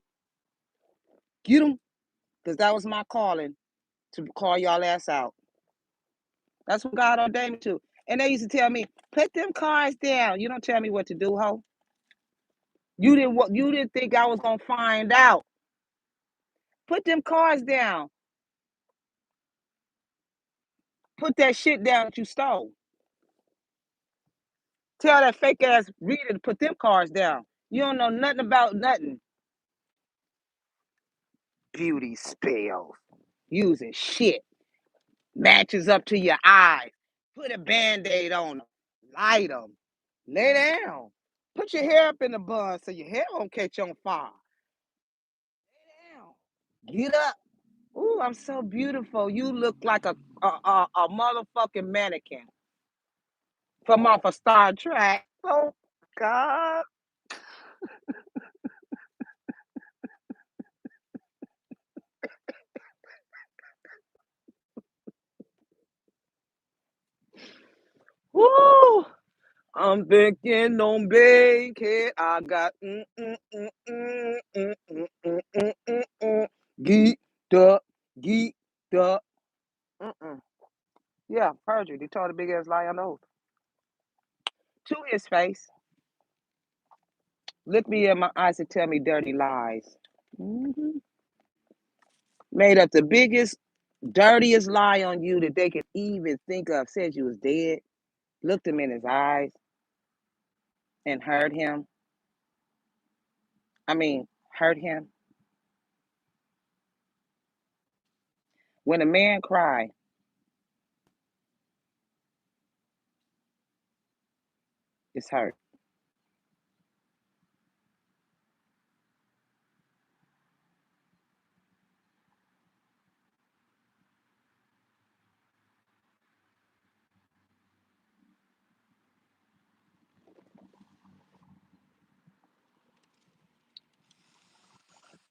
Get them. Because that was my calling to call y'all ass out. That's what God ordained me to. And they used to tell me, put them cards down. You don't tell me what to do, ho. You didn't think I was gonna find out. Put them cards down. Put that shit down that you stole. Tell that fake ass reader to put them cards down. You don't know nothing about nothing. Beauty spells. Using shit. Matches up to your eyes. Put a band-aid on them. Light them. Lay down. Put your hair up in the bun so your hair won't catch on fire. Lay down. Get up. Ooh, I'm so beautiful. You look like a motherfucking mannequin from off of Star Trek. Oh God. Woo! I'm thinking on bacon. I got geeked up, geeked up. Mm-mm. Yeah, perjury. They told a big ass lie on the oath to his face. Look me in my eyes and tell me dirty lies. Mhm. Made up the biggest, dirtiest lie on you that they could even think of. Said you was dead. Looked him in his eyes and heard him. I mean, hurt him. When a man cry, it's hurt.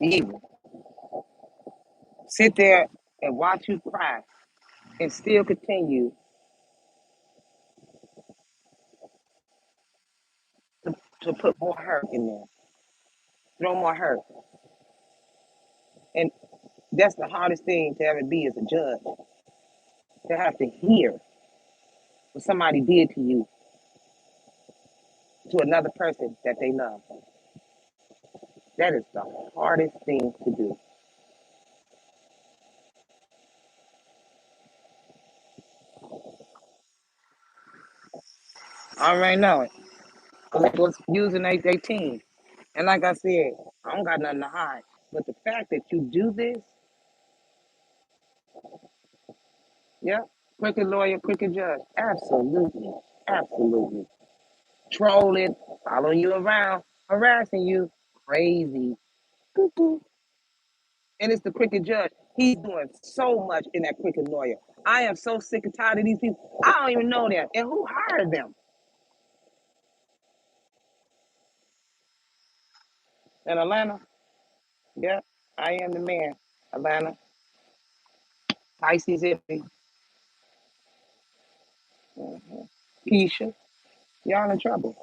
He sit there and watch you cry and still continue to, to put more hurt in there, throw more hurt. And that's the hardest thing to ever be as a judge, to have to hear what somebody did to you, to another person that they love. That is the hardest thing to do. I already know it. I was using 18. And like I said, I don't got nothing to hide. But the fact that you do this, yeah, crooked lawyer, crooked judge. Absolutely. Absolutely. Trolling, following you around, harassing you. Crazy. Cuckoo. And it's the crooked judge. He's doing so much in that crooked lawyer. I am so sick and tired of these people. I don't even know them. And who hired them? In Atlanta? Yeah, I am the man. Atlanta. Pisces Italy. Keisha. Y'all in trouble.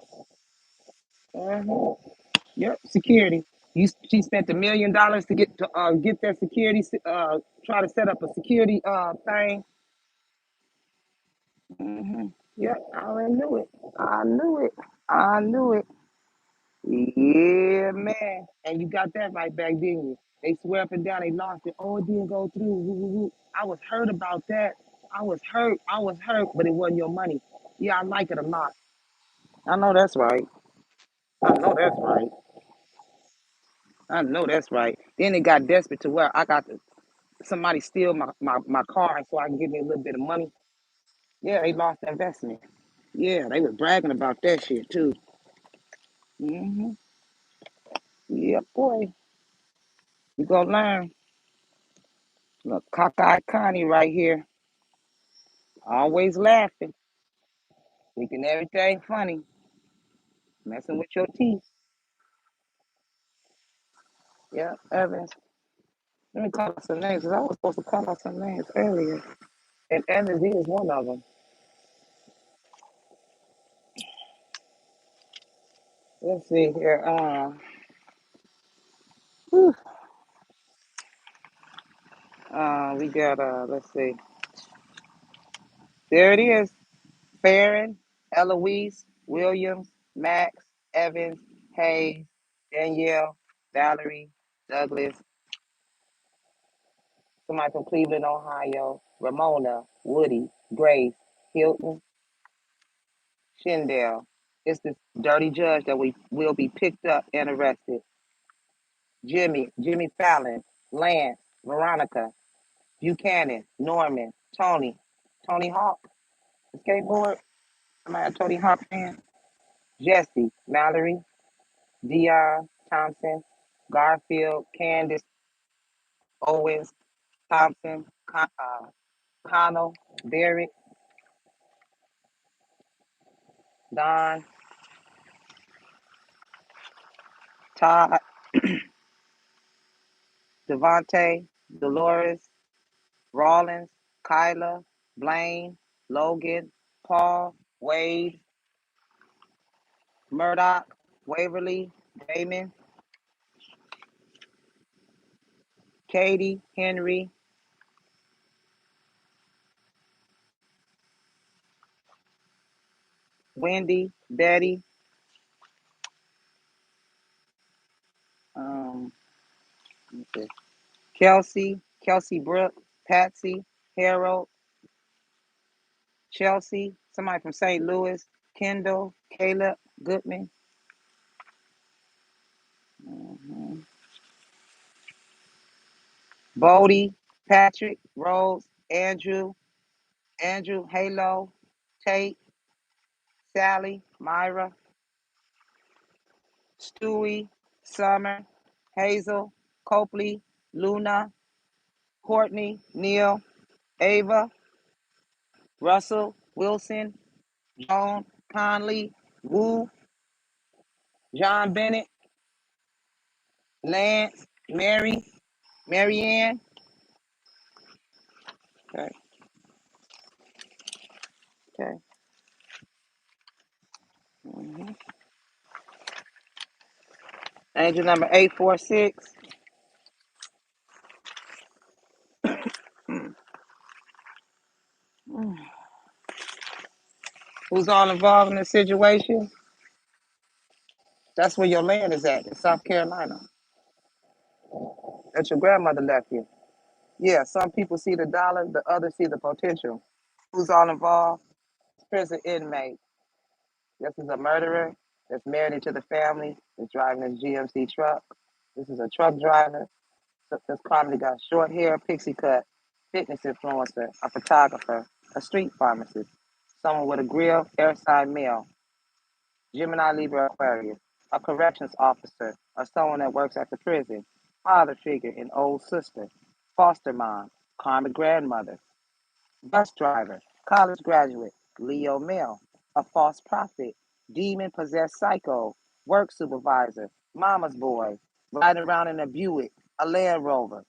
Uh-huh. Yep, security. She spent $1 million to get that security. Try to set up a security thing. Yep, I already knew it. I knew it. I knew it. Yeah, man. And you got that right back, didn't you? They swear up and down they lost it. Oh, it didn't go through. Woo, woo, woo. I was hurt about that. I was hurt. I was hurt, but it wasn't your money. Yeah, I like it a lot. I know that's right. I know that's right. I know that's right. Then it got desperate to where I got to somebody steal my car so I can give me a little bit of money. Yeah, they lost the investment. Yeah, they was bragging about that shit too. Hmm. Yeah, boy. You gonna learn. Look, cockeyed Connie right here. Always laughing. Thinking everything funny. Messing with your teeth. Yeah, Evans. Let me call out some names, 'cause I was supposed to call out some names earlier. And Evans is one of them. Let's see here. Whew. We got let's see. There it is. Farron, Eloise, Williams, Max, Evans, Hayes, Danielle, Valerie, Douglas, somebody from Cleveland, Ohio, Ramona, Woody, Grace, Hilton, Shindell. It's this dirty judge that we will be picked up and arrested. Jimmy Fallon, Lance, Veronica, Buchanan, Norman, Tony Hawk, the skateboard. Am I a Tony Hawk fan? Jesse, Mallory, Dion, Thompson, Garfield, Candace, Owens, Thompson, Connell, Derek, Don, Todd, Devontae, Dolores, Rawlins, Kyla, Blaine, Logan, Paul, Wade, Murdoch, Waverly, Damon, Katie, Henry, Wendy, Betty, um, Kelsey, Kelsey Brooke, Patsy, Harold, Chelsea, somebody from St. Louis, Kendall, Caleb, Goodman, mhm, Bodie, Patrick, Rose, Andrew, Halo, Tate, Sally, Myra, Stewie, Summer, Hazel, Copley, Luna, Courtney, Neil, Ava, Russell, Wilson, Joan, Conley, Wu, John Bennett, Lance, Mary, Marianne. Okay, okay. Mhm. Angel number 846. Who's all involved in the situation? That's where your land is at, in South Carolina. That your grandmother left you. Yeah, some people see the dollar, the others see the potential. Who's all involved? Prison inmate. This is a murderer that's married into the family, that's driving his GMC truck. This is a truck driver that's probably got short hair, pixie cut, fitness influencer, a photographer, a street pharmacist, someone with a grill, airside male, Gemini Libra Aquarius, a corrections officer, or someone that works at the prison, father figure and old sister, foster mom, karmic grandmother, bus driver, college graduate, Leo male, a false prophet, demon possessed psycho, work supervisor, mama's boy, riding around in a Buick, a Land Rover,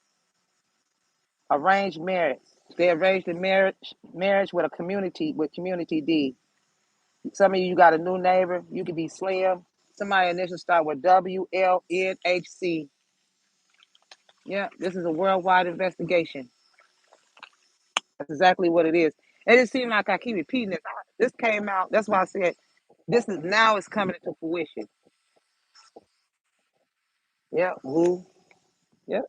arranged marriage. They arranged a marriage with a community D. Some of you got a new neighbor. You could be Slim. Somebody initials start with WLNHC. Yeah, this is a worldwide investigation. That's exactly what it is. And it seems like I keep repeating this. This came out. That's why I said this is now it's coming into fruition. Yeah, woo. Yep,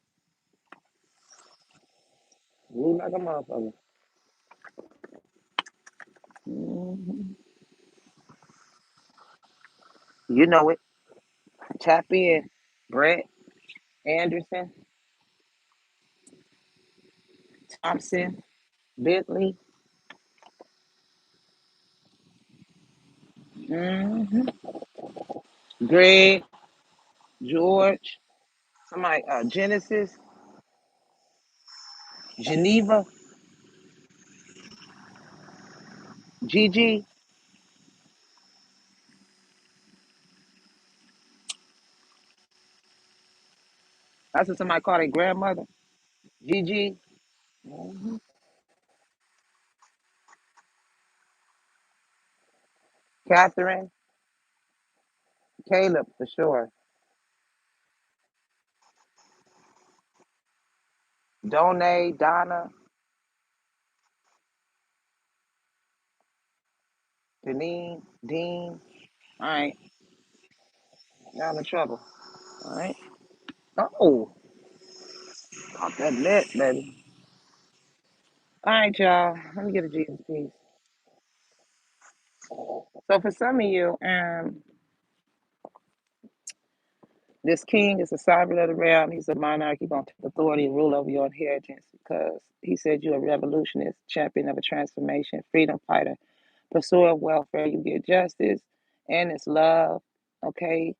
woo like a motherfucker. Mhm. You know it. Tap in. Brett Anderson, Thompson, Bentley, hmm Greg, George, somebody, Genesis, Geneva, Gigi. That's what somebody called their grandmother. Gigi, hmm Catherine, Caleb for sure. Donay, Donna, Deneen, Dean. All right, now I'm in trouble. All right. Oh, off that net, baby. All right, y'all. Let me get a Jesus piece. So for some of you, this king is a sovereign of the realm. He's a monarch. He's going to take authority and rule over your inheritance because he said you're a revolutionist, champion of a transformation, freedom fighter, pursuer of welfare. You get justice. and it's love. Okay.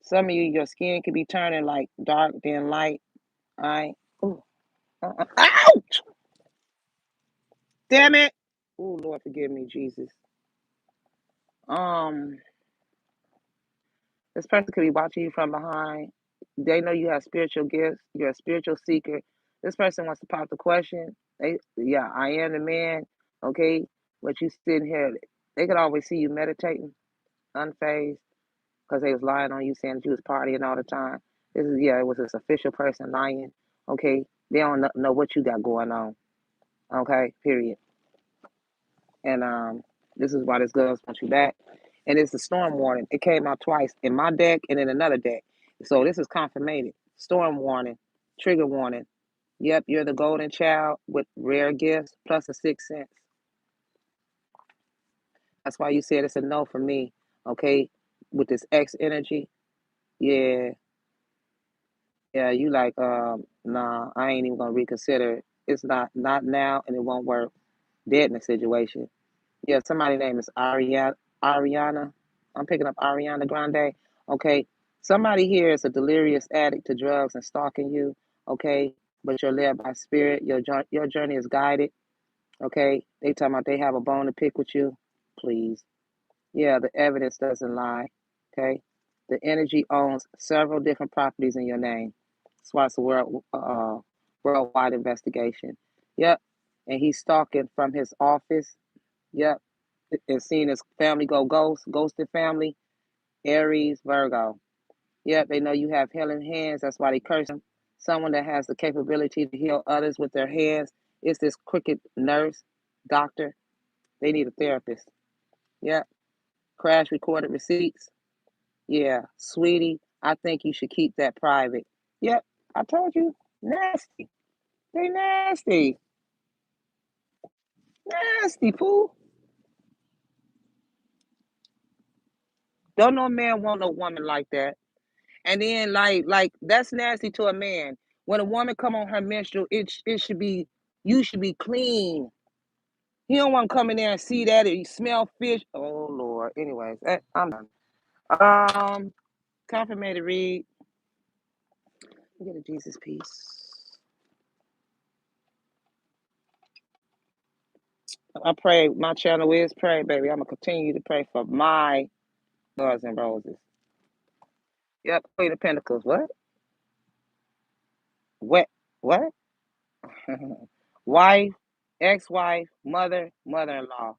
Some of you, your skin could be turning like dark then light. All right. Ooh, ouch! Damn it! Oh Lord, forgive me, Jesus. Um, this person could be watching you from behind. They know you have spiritual gifts. You're a spiritual seeker. This person wants to pop the question. Yeah, I am the man. Okay, but you sitting here. They could always see you meditating, unfazed, because they was lying on you, saying that you was partying all the time. This is yeah, it was this official person lying. Okay, they don't know what you got going on. Okay, period. And this is why this girl wants you back. And it's a storm warning. It came out twice in my deck and in another deck. So this is confirmated. Storm warning, trigger warning. Yep, you're the golden child with rare gifts plus a sixth sense. That's why you said it's a no for me. Okay, with this X energy. Yeah, yeah. You like nah. I ain't even gonna reconsider. It's not now, and it won't work. Dead in the situation. Yeah, somebody's name is Ariana. I'm picking up Ariana Grande. Okay. Somebody here is a delirious addict to drugs and stalking you. Okay. But you're led by spirit. Your journey is guided. Okay. They talking about they have a bone to pick with you. Please. Yeah, the evidence doesn't lie. Okay. The energy owns several different properties in your name. That's why it's a worldwide investigation. Yep. And he's stalking from his office. Yep, and seeing his family go ghosted family, Aries, Virgo. Yep, they know you have healing hands. That's why they curse him. Someone that has the capability to heal others with their hands is this crooked nurse, doctor. They need a therapist. Yep, crash recorded receipts. Yeah, sweetie, I think you should keep that private. Yep, I told you, nasty. They nasty. Nasty, fool. Don't no man want no woman like that. And then like that's nasty to a man. When a woman come on her menstrual, it should be you should be clean. He don't want to come in there and see that or you smell fish. Oh Lord. Anyways, I'm done. Um, confirmated read. Get a Jesus piece. I pray. My channel is pray, baby. I'm gonna continue to pray for my Stars and Roses. Yep. Queen of Pentacles. What? What? What? Wife, ex-wife, mother, mother-in-law,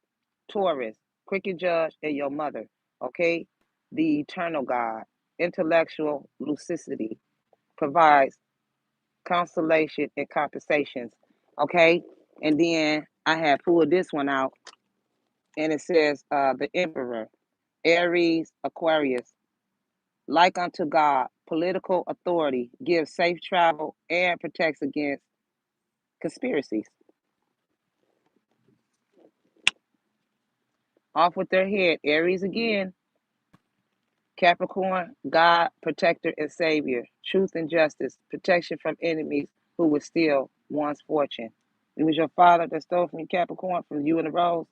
Taurus, cricket judge, and your mother. Okay, the eternal God, intellectual lucidity, provides consolation and compensations. Okay, and then I have pulled this one out, and it says the Emperor, Aries, Aquarius, like unto God, political authority, gives safe travel and protects against conspiracies. Off with their head, Aries again. Capricorn, God, protector and savior, truth and justice, protection from enemies who would steal one's fortune. It was your father that stole from you, Capricorn, from you and the Rose.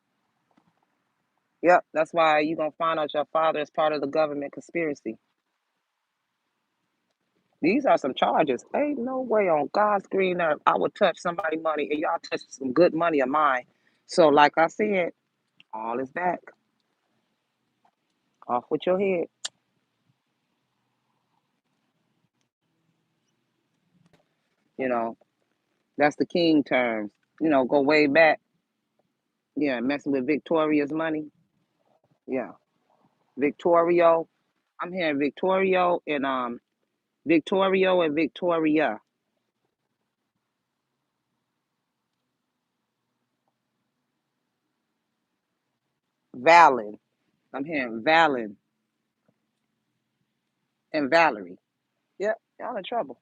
Yep, that's why you're going to find out your father is part of the government conspiracy. These are some charges. Ain't no way on God's green earth I would touch somebody's money and y'all touch some good money of mine. So, like I said, all is back. Off with your head. You know, that's the king terms. Go way back. Yeah, messing with Victoria's money. Yeah, Victorio. I'm hearing Victorio and Victorio and Victoria. Valen. I'm hearing Valen and Valerie. Yep, y'all in trouble.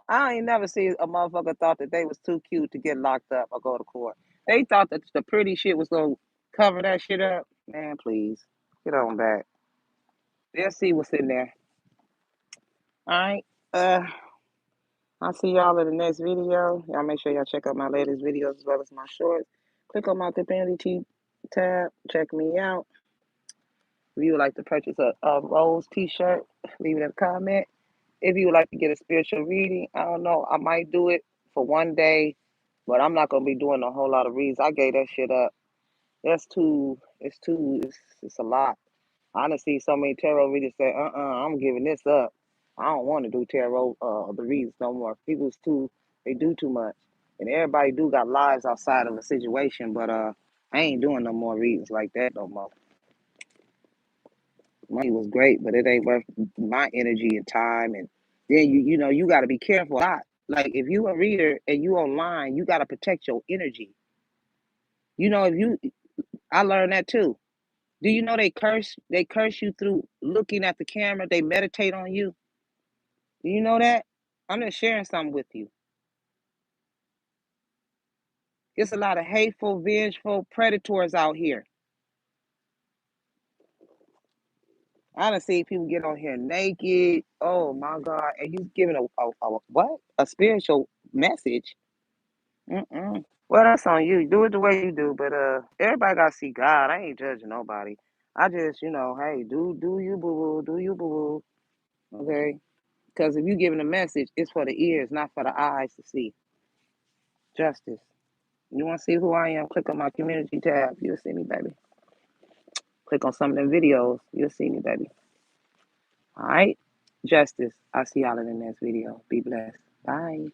I ain't never seen a motherfucker thought that they was too cute to get locked up or go to court. They thought that the pretty shit was gonna cover that shit up. Man, please get on back. They'll see what's in there. All right. Uh, I'll see y'all in the next video. Y'all make sure y'all check out my latest videos as well as my shorts. Click on my community tab. Check me out. If you would like to purchase a Rose t-shirt, leave it in a comment. If you would like to get a spiritual reading, I don't know, I might do it for one day, but I'm not gonna be doing a whole lot of reads. I gave that shit up. It's a lot. I done see so many tarot readers say, I'm giving this up. I don't want to do tarot, the reads no more. They do too much. And everybody do got lives outside of a situation, but I ain't doing no more readings like that no more. Money was great, but it ain't worth my energy and time. And then you got to be careful. Like if you a reader and you online, you got to protect your energy. If I learned that too. Do you know they curse you through looking at the camera? They meditate on you. Do you know that? I'm just sharing something with you. There's a lot of hateful, vengeful predators out here. I done see people get on here naked. Oh my God. And you giving a what? A spiritual message. Mm-mm. Well, that's on you. Do it the way you do. But everybody gotta see God. I ain't judging nobody. I just, hey, do you boo boo, do you boo boo. Okay? Because if you giving a message, it's for the ears, not for the eyes to see. Justice. You want to see who I am? Click on my community tab. You'll see me, baby. Click on some of them videos. You'll see me, baby. All right? Justice. I'll see y'all in the next video. Be blessed. Bye.